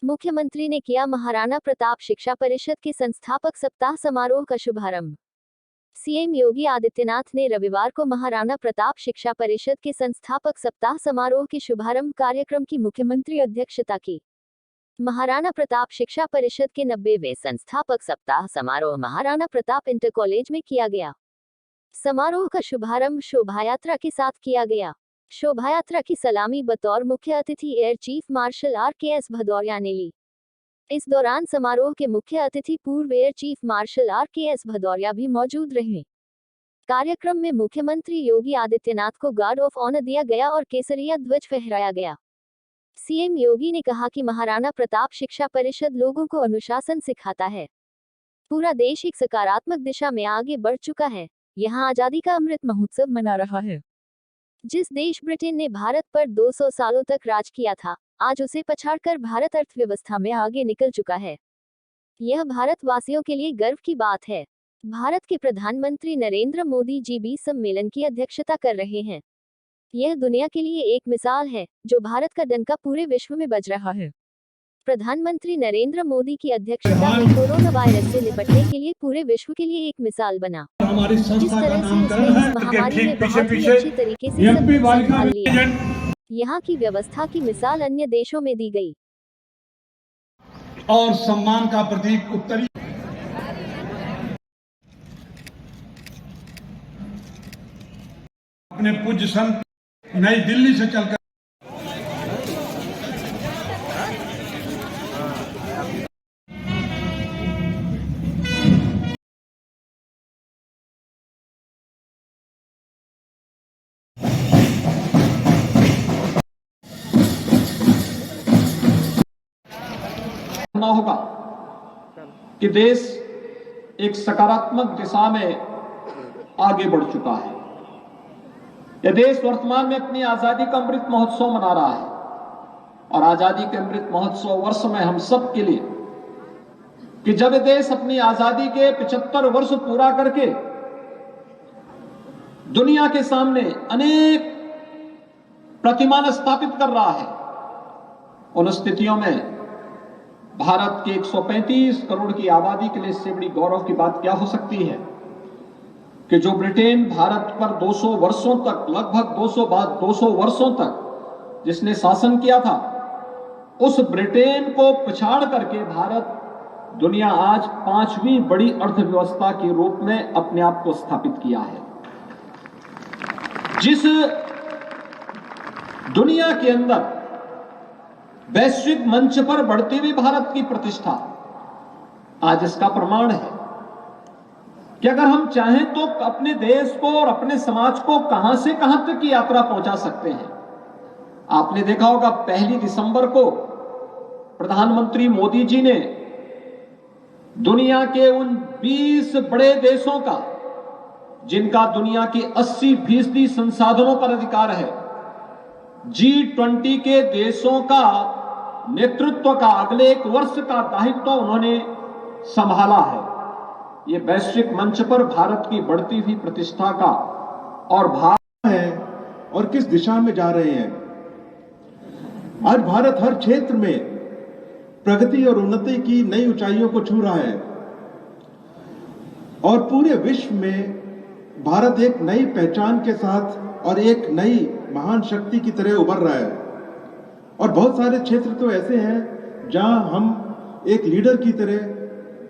मुख्यमंत्री ने किया महाराणा प्रताप शिक्षा परिषद के संस्थापक सप्ताह समारोह का शुभारंभ। सीएम योगी आदित्यनाथ ने रविवार को महाराणा प्रताप शिक्षा परिषद के संस्थापक सप्ताह समारोह के शुभारंभ कार्यक्रम की मुख्यमंत्री अध्यक्षता की। महाराणा प्रताप शिक्षा परिषद के 90वें संस्थापक सप्ताह समारोह महाराणा प्रताप इंटर कॉलेज में किया गया। समारोह का शुभारंभ शोभायात्रा के साथ किया गया। शोभायात्रा की सलामी बतौर मुख्य अतिथि air chief marshal RKS Bhadauria ने ली। इस दौरान समारोह के मुख्य अतिथि पूर्व air chief marshal RKS Bhadauria भी मौजूद रहे। कार्यक्रम में मुख्यमंत्री योगी आदित्यनाथ को गार्ड ऑफ ऑनर दिया गया और केसरिया ध्वज फहराया गया। सीएम योगी ने कहा कि महाराणा प्रताप शिक्षा परिषद लोगों को अनुशासन सिखाता है। पूरा देश एक सकारात्मक दिशा में आगे बढ़ चुका है। यहाँ आजादी का अमृत महोत्सव मना रहा है। जिस देश ब्रिटेन ने भारत पर 200 सालों तक राज किया था, आज उसे पछाड़कर भारत अर्थव्यवस्था में आगे निकल चुका है। यह भारतवासियों के लिए गर्व की बात है। भारत के प्रधानमंत्री नरेंद्र मोदी जी भी सम्मेलन की अध्यक्षता कर रहे हैं। यह दुनिया के लिए एक मिसाल है, जो भारत का डंका पूरे विश्व में बज रहा है। प्रधानमंत्री नरेंद्र मोदी की अध्यक्षता में कोरोना वायरस से निपटने के लिए पूरे विश्व के लिए एक मिसाल बना। हमारी संस्था का नामकरण है महामारी में बहुत ही अच्छी तरीके से संभाल लिया। यहाँ की व्यवस्था की मिसाल अन्य देशों में दी गई और सम्मान का प्रतीक उत्तरी अपने पूज्य संत नई दिल्ली से चलकर होगा कि देश एक सकारात्मक दिशा में आगे बढ़ चुका है। यह देश वर्तमान में अपनी आजादी का अमृत महोत्सव मना रहा है और आजादी के अमृत महोत्सव वर्ष में हम सब के लिए कि जब देश अपनी आजादी के 75 वर्ष पूरा करके दुनिया के सामने अनेक प्रतिमान स्थापित कर रहा है, उन स्थितियों में भारत के 135 करोड़ की आबादी के लिए इससे बड़ी गौरव की बात क्या हो सकती है कि जो ब्रिटेन भारत पर 200 वर्षों तक, लगभग 200 वर्षों तक जिसने शासन किया था, उस ब्रिटेन को पछाड़ करके भारत दुनिया आज 5वीं बड़ी अर्थव्यवस्था के रूप में अपने आप को स्थापित किया है। जिस दुनिया के अंदर वैश्विक मंच पर बढ़ती हुई भारत की प्रतिष्ठा आज इसका प्रमाण है कि अगर हम चाहें तो अपने देश को और अपने समाज को कहां से कहां तक की यात्रा पहुंचा सकते हैं। आपने देखा होगा 1 दिसंबर को प्रधानमंत्री मोदी जी ने दुनिया के उन 20 बड़े देशों का, जिनका दुनिया के 80% संसाधनों पर अधिकार है, G20 के देशों का नेतृत्व का अगले 1 वर्ष का दायित्व उन्होंने संभाला है। ये वैश्विक मंच पर भारत की बढ़ती हुई प्रतिष्ठा का और भारत है और किस दिशा में जा रहे हैं। आज भारत हर क्षेत्र में प्रगति और उन्नति की नई ऊंचाइयों को छू रहा है और पूरे विश्व में भारत एक नई पहचान के साथ और एक नई महान शक्ति की तरह उभर रहा है। और बहुत सारे क्षेत्र तो ऐसे हैं जहां हम एक लीडर की तरह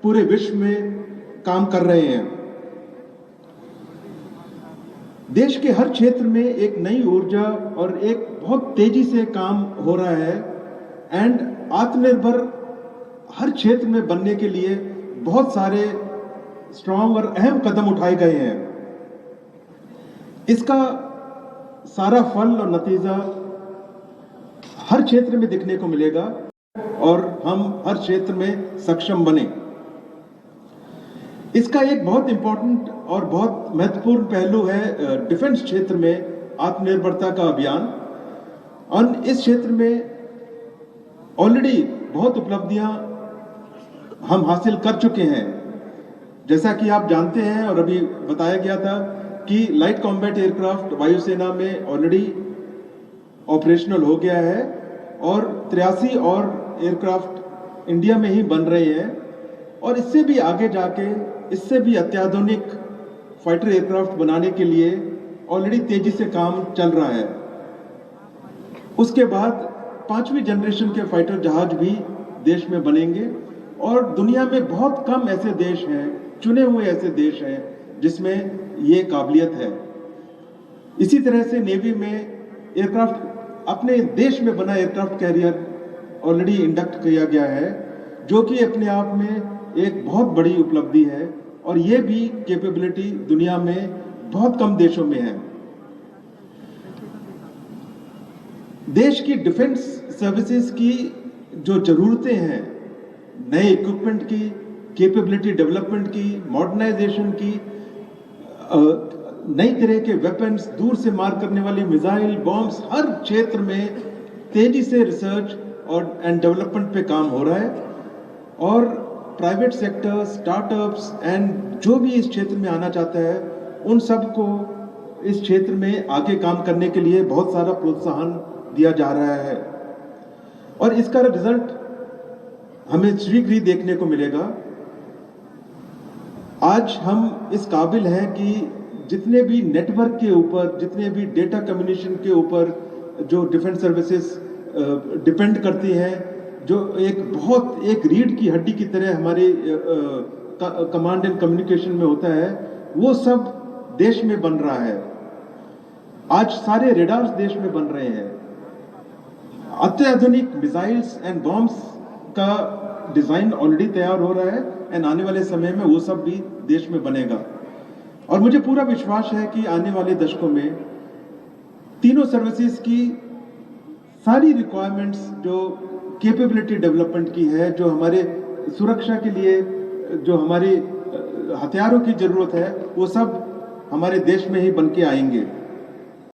पूरे विश्व में काम कर रहे हैं। देश के हर क्षेत्र में एक नई ऊर्जा और एक बहुत तेजी से काम हो रहा है एंड आत्मनिर्भर हर क्षेत्र में बनने के लिए बहुत सारे स्ट्रांग और अहम कदम उठाए गए हैं। इसका सारा फल और नतीजा हर क्षेत्र में दिखने को मिलेगा और हम हर क्षेत्र में सक्षम बने। इसका एक बहुत इंपॉर्टेंट और बहुत महत्वपूर्ण पहलू है डिफेंस क्षेत्र में आत्मनिर्भरता का अभियान। और इस क्षेत्र में ऑलरेडी बहुत उपलब्धियां हम हासिल कर चुके हैं। जैसा कि आप जानते हैं और अभी बताया गया था कि लाइट कॉम्बैट एयरक्राफ्ट वायुसेना में ऑलरेडी ऑपरेशनल हो गया है और 83 और एयरक्राफ्ट इंडिया में ही बन रहे हैं और इससे भी आगे जाके इससे भी अत्याधुनिक फाइटर एयरक्राफ्ट बनाने के लिए ऑलरेडी तेजी से काम चल रहा है। उसके बाद 5वीं जनरेशन के फाइटर जहाज भी देश में बनेंगे और दुनिया में बहुत कम ऐसे देश हैं, चुने हुए ऐसे देश हैं जिसमें ये काबिलियत है। इसी तरह से नेवी में एयरक्राफ्ट अपने देश में बना एयरक्राफ्ट कैरियर ऑलरेडी इंडक्ट किया गया है, जो कि अपने आप में एक बहुत बड़ी उपलब्धि है और ये भी कैपेबिलिटी दुनिया में बहुत कम देशों में है। देश की डिफेंस सर्विसेज की जो जरूरतें हैं, नए इक्विपमेंट की, कैपेबिलिटी डेवलपमेंट की, मॉडर्नाइजेशन की, नई तरह के वेपन्स, दूर से मार करने वाली मिसाइल, बॉम्ब्स, हर क्षेत्र में तेजी से रिसर्च और एंड डेवलपमेंट पे काम हो रहा है और प्राइवेट सेक्टर, स्टार्टअप्स एंड जो भी इस क्षेत्र में आना चाहता है उन सबको इस क्षेत्र में आगे काम करने के लिए बहुत सारा प्रोत्साहन दिया जा रहा है और इसका रिजल्ट हमें शीघ्र ही देखने को मिलेगा। आज हम इस काबिल हैं कि जितने भी नेटवर्क के ऊपर, जितने भी डेटा कम्युनिकेशन के ऊपर जो डिफेंस सर्विसेज डिपेंड करती हैं, जो एक रीढ़ की हड्डी की तरह हमारे कमांड एंड कम्युनिकेशन में होता है, वो सब देश में बन रहा है। आज सारे रेडार्स देश में बन रहे हैं। अत्याधुनिक मिसाइल्स एंड बॉम्ब्स का डिजाइन ऑलरेडी तैयार हो रहा है एंड आने वाले समय में वो सब भी देश में बनेगा और मुझे पूरा विश्वास है कि आने वाले दशकों में तीनों सर्विसेज की सारी रिक्वायरमेंट्स जो कैपेबिलिटी डेवलपमेंट की है, जो हमारे सुरक्षा के लिए जो हमारे हथियारों की जरूरत है, वो सब हमारे देश में ही बन के आएंगे।